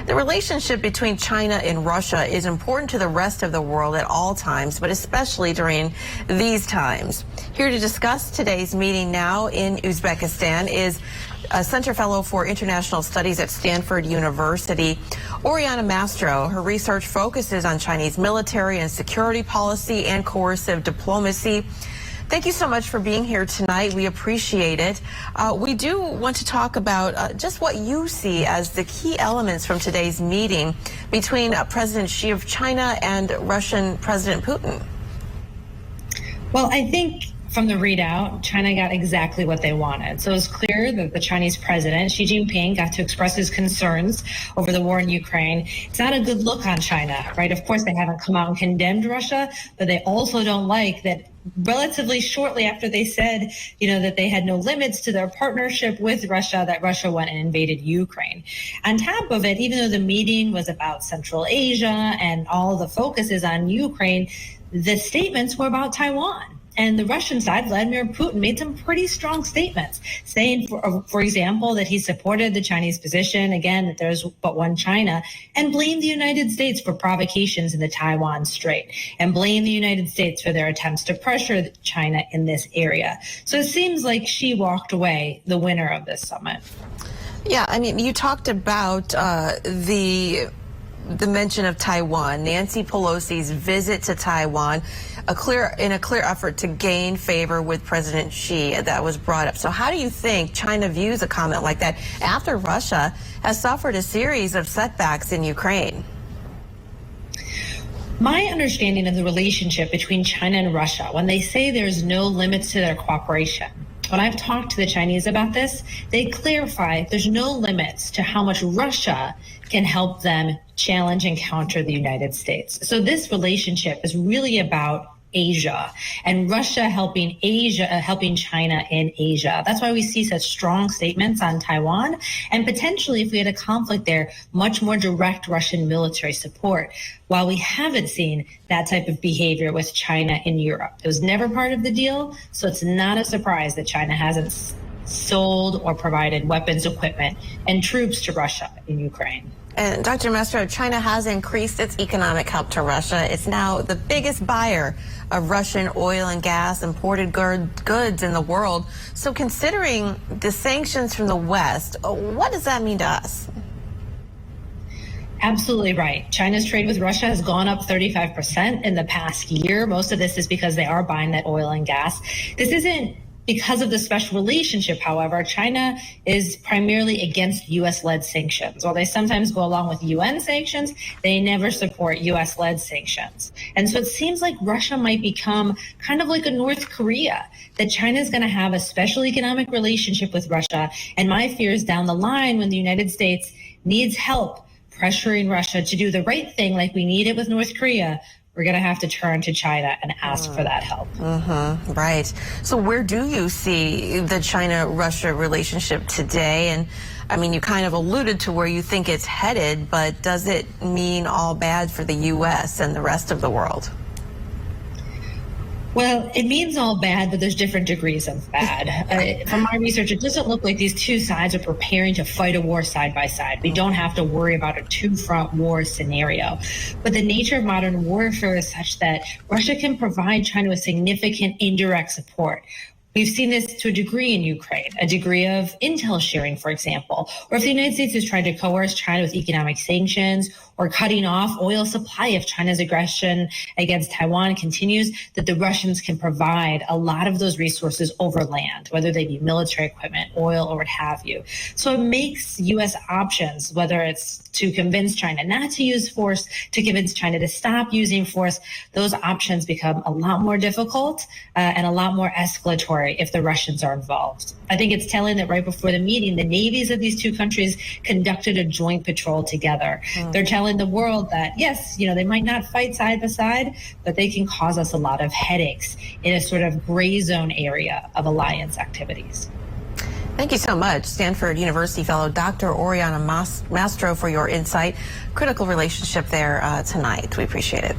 The relationship between China and Russia is important to the rest of the world at all times, but especially during these times. Here to discuss today's meeting now in Uzbekistan is a Center Fellow for International Studies at Stanford University, Oriana Mastro. Her research focuses on Chinese military and security policy and coercive diplomacy. Thank you so much for being here tonight. We appreciate it. We do want to talk about just what you see as the key elements from today's meeting between President Xi of China and Russian President Putin. Well, I think from the readout, China got exactly what they wanted. So it's clear that the Chinese president, Xi Jinping, got to express his concerns over the war in Ukraine. It's not a good look on China, right? Of course, they haven't come out and condemned Russia, but they also don't like that relatively shortly after they said, that they had no limits to their partnership with Russia, that Russia went and invaded Ukraine. On top of it, even though the meeting was about Central Asia and all the focus is on Ukraine, the statements were about Taiwan. And the Russian side, Vladimir Putin, made some pretty strong statements, saying, for example, that he supported the Chinese position, again, that there's but one China, and blamed the United States for provocations in the Taiwan Strait, and blamed the United States for their attempts to pressure China in this area. So it seems like Xi walked away the winner of this summit. Yeah, I mean, you talked about the mention of Taiwan, Nancy Pelosi's visit to Taiwan, in a clear effort to gain favor with President Xi, that was brought up. So how do you think China views a comment like that after Russia has suffered a series of setbacks in Ukraine? My understanding of the relationship between China and Russia, when they say there's no limits to their cooperation, when I've talked to the Chinese about this, they clarify there's no limits to how much Russia can help them challenge and counter the United States. So this relationship is really about Asia and Russia helping China in Asia. That's why we see such strong statements on Taiwan, and potentially, if we had a conflict there, much more direct Russian military support, while we haven't seen that type of behavior with China in Europe. It was never part of the deal, so it's not a surprise that China hasn't sold or provided weapons, equipment, and troops to Russia in Ukraine. And Dr. Mastro, China has increased its economic help to Russia. It's now the biggest buyer of Russian oil and gas, imported goods in the world. So considering the sanctions from the West, what does that mean to us? Absolutely right. China's trade with Russia has gone up 35% in the past year. Most of this is because they are buying that oil and gas. This isn't because of the special relationship, however. China is primarily against U.S.-led sanctions. While they sometimes go along with UN sanctions, they never support U.S.-led sanctions. And so it seems like Russia might become kind of like a North Korea, that China is going to have a special economic relationship with Russia. And my fear is down the line, when the United States needs help pressuring Russia to do the right thing like we need it with North Korea, we're going to have to turn to China and ask for that help. Right. So where do you see the China-Russia relationship today? And I mean, you kind of alluded to where you think it's headed, but does it mean all bad for the U.S. and the rest of the world? Well, it means all bad, but there's different degrees of bad. From my research, it doesn't look like these two sides are preparing to fight a war side by side. We don't have to worry about a two-front war scenario. But the nature of modern warfare is such that Russia can provide China with significant indirect support. We've seen this to a degree in Ukraine, a degree of intel sharing, for example, or if the United States is trying to coerce China with economic sanctions or cutting off oil supply if China's aggression against Taiwan continues, that the Russians can provide a lot of those resources over land, whether they be military equipment, oil, or what have you. So it makes U.S. options, whether it's to convince China not to use force, to convince China to stop using force, those options become a lot more difficult and a lot more escalatory if the Russians are involved. I think it's telling that right before the meeting, the navies of these two countries conducted a joint patrol together. They're telling the world that, yes, they might not fight side by side, but they can cause us a lot of headaches in a sort of gray zone area of alliance activities. Thank you so much, Stanford University fellow Dr. Oriana Mastro, for your insight. Critical relationship there tonight. We appreciate it.